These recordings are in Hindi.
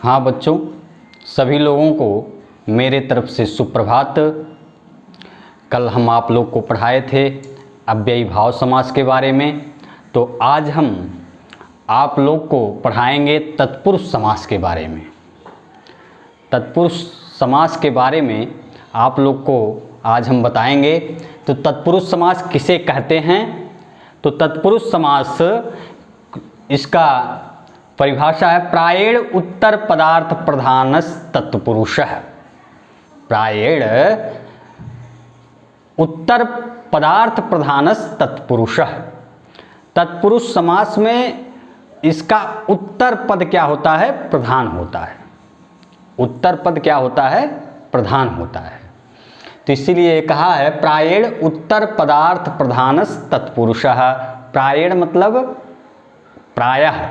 हाँ बच्चों, सभी लोगों को मेरे तरफ से सुप्रभात। कल हम आप लोग को पढ़ाए थे अव्ययी भाव समास के बारे में, तो आज हम आप लोग को पढ़ाएंगे तत्पुरुष समास के बारे में। तत्पुरुष समास के बारे में आप लोग को आज हम बताएंगे। तो तत्पुरुष समास किसे कहते हैं? तो तत्पुरुष समास, इसका परिभाषा है प्रायेण उत्तर पदार्थ प्रधानस तत्पुरुषः। प्रायेण उत्तर पदार्थ प्रधानस तत्पुरुषः। तत्पुरुष समास में इसका उत्तर पद क्या होता है? प्रधान होता है। उत्तर पद क्या होता है? प्रधान होता है। तो इसीलिए कहा है प्रायेण उत्तर पदार्थ प्रधानस तत्पुरुषः। प्रायेण मतलब प्रायः,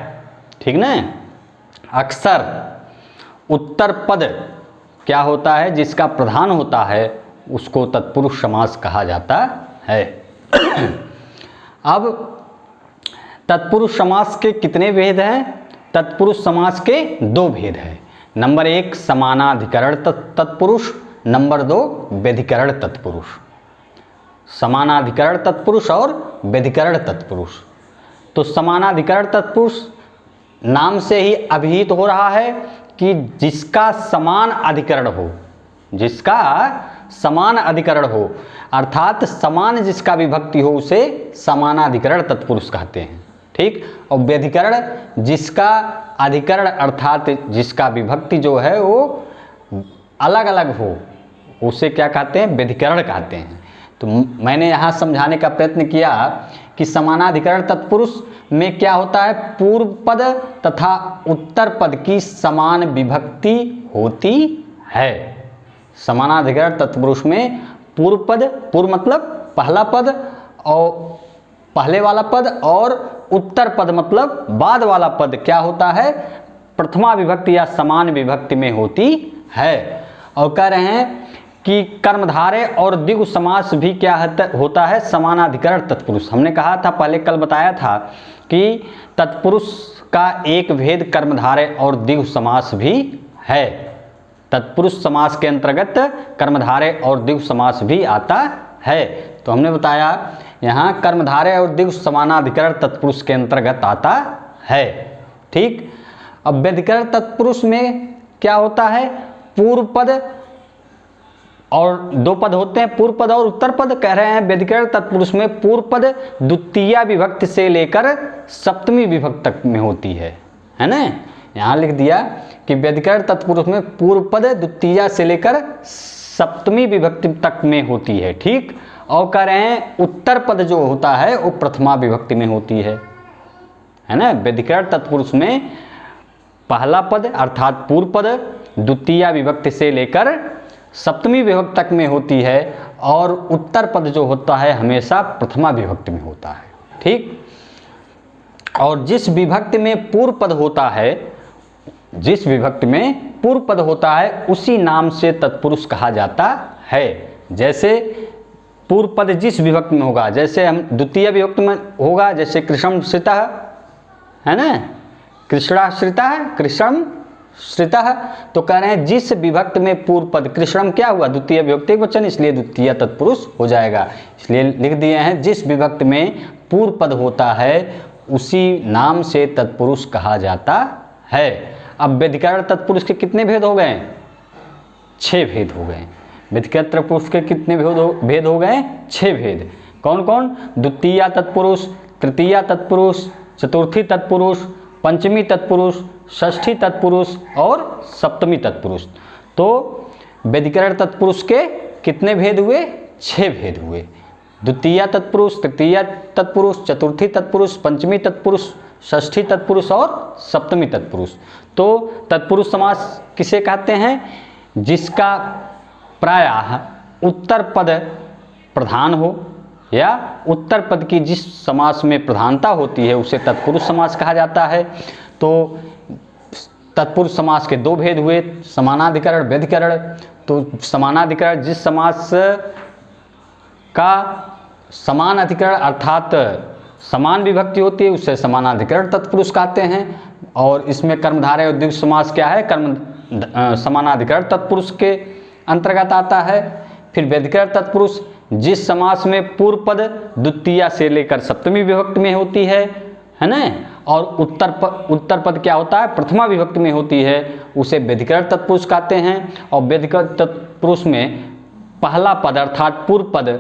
ठीक ना। अक्सर उत्तर पद क्या होता है? जिसका प्रधान होता है उसको तत्पुरुष समास कहा जाता है। अब तत्पुरुष समास के कितने भेद हैं? तत्पुरुष समास के दो भेद हैं। नंबर 1 समानाधिकरण तत्पुरुष, नंबर 2 व्यधिकरण तत्पुरुष। समानाधिकरण तत्पुरुष और व्यधिकरण तत्पुरुष। तो समानाधिकरण तत्पुरुष नाम से ही अभिहित हो रहा है कि जिसका समान अधिकरण हो, जिसका समान अधिकरण हो, अर्थात समान जिसका विभक्ति हो उसे समानाधिकरण तत्पुरुष कहते हैं, ठीक। और व्यधिकरण जिसका अधिकरण अर्थात जिसका विभक्ति जो है वो अलग अलग हो उसे क्या कहते हैं? व्यधिकरण कहते हैं। तो मैंने यहाँ समझाने का प्रयत्न किया कि समानाधिकरण तत्पुरुष में क्या होता है? पूर्व पद तथा उत्तर पद की समान विभक्ति होती है। समानाधिकरण तत्पुरुष में पूर्व पद, पूर्व मतलब पहला पद और पहले वाला पद, और उत्तर पद मतलब बाद वाला पद क्या होता है? प्रथमा विभक्ति या समान विभक्ति में होती है। और कह रहे हैं कि कर्मधारय और द्विगु समास भी क्या होता है? समानाधिकरण तत्पुरुष। हमने कहा था, पहले कल बताया था कि तत्पुरुष का एक भेद कर्मधारय और द्विगु समास भी है। तत्पुरुष समास के अंतर्गत कर्मधारय और द्विगु समास भी आता है। तो हमने बताया यहाँ कर्मधारय और द्विगु समानाधिकरण तत्पुरुष के अंतर्गत आता है, ठीक। अब व्यधिकरण तत्पुरुष में क्या होता है? पूर्व पद और दो पद होते हैं, पूर्व पद और उत्तर पद। कह रहे हैं व्यधिकरण तत्पुरुष में पूर्व पद द्वितीया विभक्ति से लेकर सप्तमी विभक्ति तक में होती है ना। यहाँ लिख दिया कि व्यधिकरण तत्पुरुष में पूर्व पद द्वितीया से लेकर सप्तमी विभक्ति तक में होती है, ठीक। और कह रहे हैं उत्तर पद जो होता है वो प्रथमा विभक्ति में होती है ना। व्यधिकरण तत्पुरुष में पहला पद अर्थात पूर्व पद द्वितीया विभक्ति से लेकर सप्तमी विभक्ति तक में होती है, और उत्तर पद जो होता है हमेशा प्रथमा विभक्ति में होता है, ठीक। और जिस विभक्ति में पूर्व पद होता है, जिस विभक्ति में पूर्व पद होता है उसी नाम से तत्पुरुष कहा जाता है। जैसे पूर्व पद जिस विभक्ति में होगा, जैसे हम द्वितीय विभक्ति में होगा, जैसे कृष्णश्रितः है ना, कृष्णाश्रितः, कृष्ण श्रितः। तो कह रहे हैं जिस विभक्ति में पूर्व पद, कृष्णम क्या हुआ? द्वितीय विभक्ति वचन, इसलिए द्वितीय तत्पुरुष हो जाएगा। इसलिए लिख दिए हैं जिस विभक्ति में पूर्व पद होता है उसी नाम से तत्पुरुष कहा जाता है। अब व्यधिकरण तत्पुरुष के कितने भेद हो गए? 6 भेद हो गए। व्यधिकरण तत्पुरुष के कितने भेद हो गए? 6 भेद। कौन कौन? द्वितीय तत्पुरुष, तृतीय तत्पुरुष, चतुर्थी तत्पुरुष, पंचमी तत्पुरुष, षष्ठी तत्पुरुष और सप्तमी तत्पुरुष। तो व्यधिकरण तत्पुरुष के कितने भेद हुए? 6 भेद हुए। द्वितीय तत्पुरुष, तृतीय तत्पुरुष, चतुर्थी तत्पुरुष, पंचमी तत्पुरुष, षष्ठी तत्पुरुष और सप्तमी तत्पुरुष। तो तत्पुरुष समास किसे कहते हैं? जिसका प्रायः उत्तर पद प्रधान हो या उत्तर पद की जिस समास में प्रधानता होती है उसे तत्पुरुष समास कहा जाता है। तो तत्पुरुष समास के 2 भेद हुए, समानाधिकरण, व्यधिकरण। तो समानाधिकरण जिस समास का समान अधिकरण अर्थात समान विभक्ति होती है उससे समानाधिकरण तत्पुरुष कहते हैं। और इसमें कर्मधारय और द्विगु समास क्या है, समानाधिकरण तत्पुरुष के अंतर्गत आता है। फिर व्यधिकरण तत्पुरुष जिस समास में पूर्व पद द्वितीया से लेकर सप्तमी विभक्ति में होती है ना, और उत्तर पद क्या होता है, प्रथमा विभक्ति में होती है, उसे व्यधिकरण तत्पुरुष कहते हैं। और व्यधिकरण तत्पुरुष में पहला पद अर्थात पूर्व पद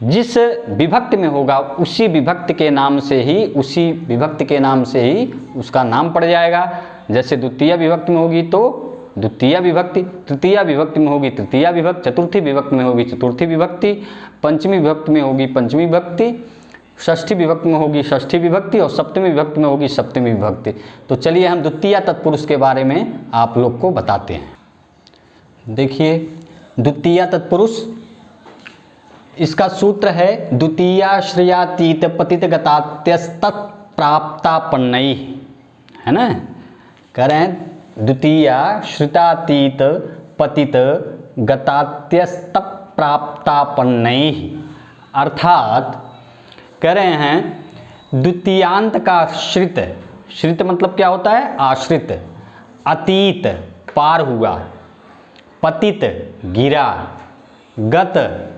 जिस विभक्ति में होगा उसी विभक्ति के नाम से ही उसका नाम पड़ जाएगा। जैसे द्वितीय विभक्ति में होगी तो द्वितीय विभक्ति, तृतीय विभक्ति में होगी तृतीय विभक्ति, चतुर्थी विभक्ति में होगी चतुर्थी विभक्ति, पंचमी विभक्ति में होगी पंचमी विभक्ति, षष्ठी विभक्ति में होगी षष्ठी विभक्ति और सप्तमी विभक्ति में होगी सप्तमी विभक्ति। तो चलिए हम द्वितीय तत्पुरुष के बारे में आप लोग को बताते हैं। देखिए द्वितीय तत्पुरुष, इसका सूत्र है द्वितीयाश्रयातीत पतित गतात्यस्तत् प्राप्तापन्नैः, है ना। कह रहे हैं द्वितीयाश्रितातीत पतित गतात्यस्त प्राप्तापन्नैः, अर्थात कह रहे हैं द्वितीयांत का श्रित, श्रित मतलब क्या होता है, आश्रित, अतीत पार हुआ, पतित गिरा, गत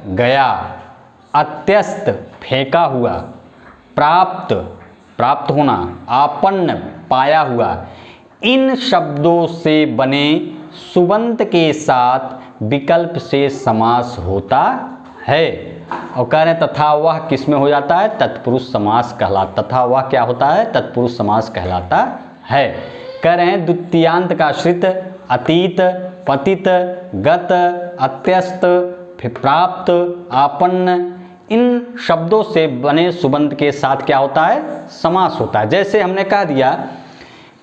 गया, अत्यस्त फेंका हुआ, प्राप्त प्राप्त होना, आपन्न पाया हुआ, इन शब्दों से बने सुबंत के साथ विकल्प से समास होता है। और कह रहे हैं तथा वह किस में हो जाता है, तत्पुरुष समास कहलाता, तथा वह क्या होता है, तत्पुरुष समास कहलाता है। कह रहे हैं द्वितीयांत का श्रित, अतीत, पतित, गत, अत्यस्त, फिर प्राप्त, आपन्न, इन शब्दों से बने सुबंत के साथ क्या होता है, समास होता है। जैसे हमने कह दिया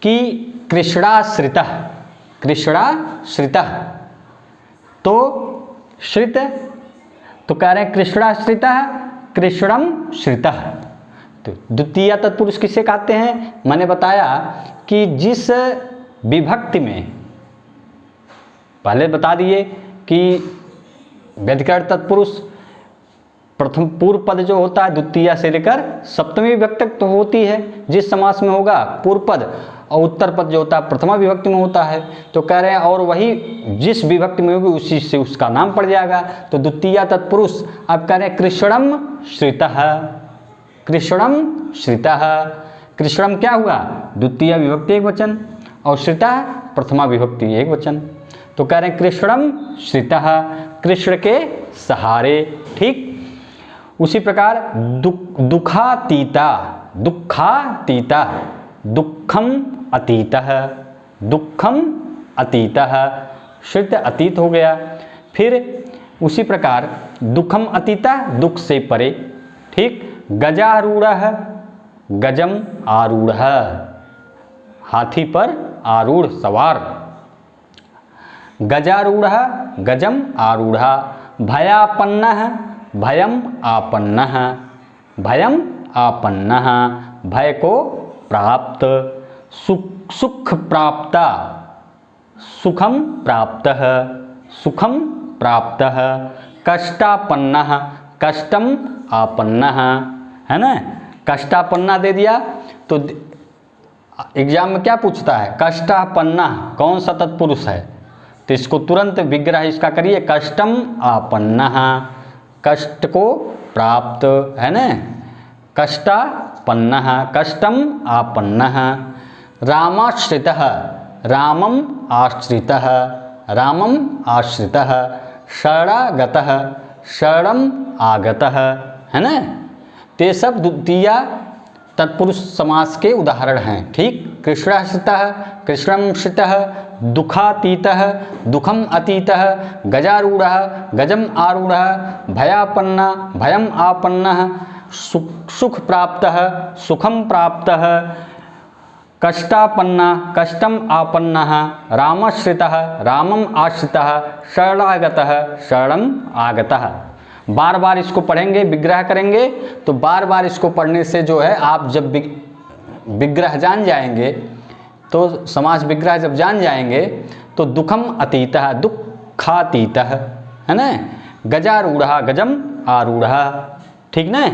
कि कृष्णाश्रितः, कृष्णाश्रितः, तो श्रित, तो कह रहे हैं कृष्णाश्रितः कृष्णम श्रितः। तो द्वितीय तत्पुरुष किसे कहते हैं, मैंने बताया कि जिस विभक्ति में, पहले बता दिए कि व्यधिकरण तत्पुरुष प्रथम पूर्व पद जो होता है द्वितीय से लेकर सप्तमी विभक्ति तक तो होती है जिस समास में होगा पूर्व पद, और उत्तर पद जो होता है प्रथमा विभक्ति में होता है। तो कह रहे हैं और वही जिस विभक्ति में होगी उसी से उसका नाम पड़ जाएगा। तो द्वितीय तत्पुरुष अब कह रहे हैं कृष्णम श्रितः, कृष्णम श्रितः, कृष्णम क्या हुआ, द्वितीय विभक्ति एक वचन, और श्रितः प्रथमा विभक्ति एक वचन। तो कह रहे हैं कृष्णम श्रितः, कृष्ण के सहारे, ठीक। उसी प्रकार दुखातीता, दुखातीता, दुखम अतीतः, दुखम अतीतः, श्रित अतीत हो गया। फिर उसी प्रकार दुखम अतीतः, दुख से परे, ठीक। गजारूढ़ः, गजम आरूढ़ः, हाथी पर आरूढ़ सवार, गजारूढ़ः गजम आरूढ़ः, भयापन्नः भयम आपन्नः, भयम आपन्नः, भय को प्राप्त, सुख प्राप्ता, सुखम प्राप्तः, सुखम प्राप्तः, कष्टापन्नः कष्टम आपन्नः, है ना। कष्टापन्ना दे दिया तो एग्जाम में क्या पूछता है, कष्टापन्ना कौन सा तत्पुरुष है, तो इसको तुरंत विग्रह इसका करिए, कष्टम आपन्नः, कष्ट को प्राप्त, है ना, कष्टापन्नः, कष्टम आपन्नः। रामाश्रितः, रामम आश्रितः, रामम आश्रितः, शरणागतः, शरणम आगतः, है ना। तो ये सब द्वितीय तत्पुरुष समास के उदाहरण हैं, ठीक। कृष्णाश्रितः, कृष्णम श्रितः, दुखातीतः, दुखम अतीतः, गजारूढ़ः, गजम आरूढ़ः, भयापन्ना, भयम आपन्नः, सुख प्राप्तः, सुखम प्राप्तः, कष्टापन्ना, कष्टम आपन्नः, रामाश्रितः, रामम आश्रितः, शरणागतः, शरणम आगतः। बार बार इसको पढ़ेंगे, विग्रह करेंगे, तो बार बार इसको पढ़ने से जो है आप जब विग्रह जान जाएंगे, तो समास विग्रह जब जान जाएंगे तो दुखम अतीतः, दुखातीतः, है ना, गजारूढ़ः, गजम आरूढ़ः, ठीक ना।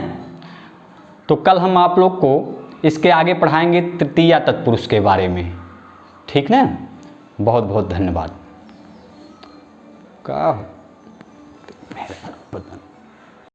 तो कल हम आप लोग को इसके आगे पढ़ाएंगे तृतीया तत्पुरुष के बारे में, ठीक ना। बहुत बहुत धन्यवाद। का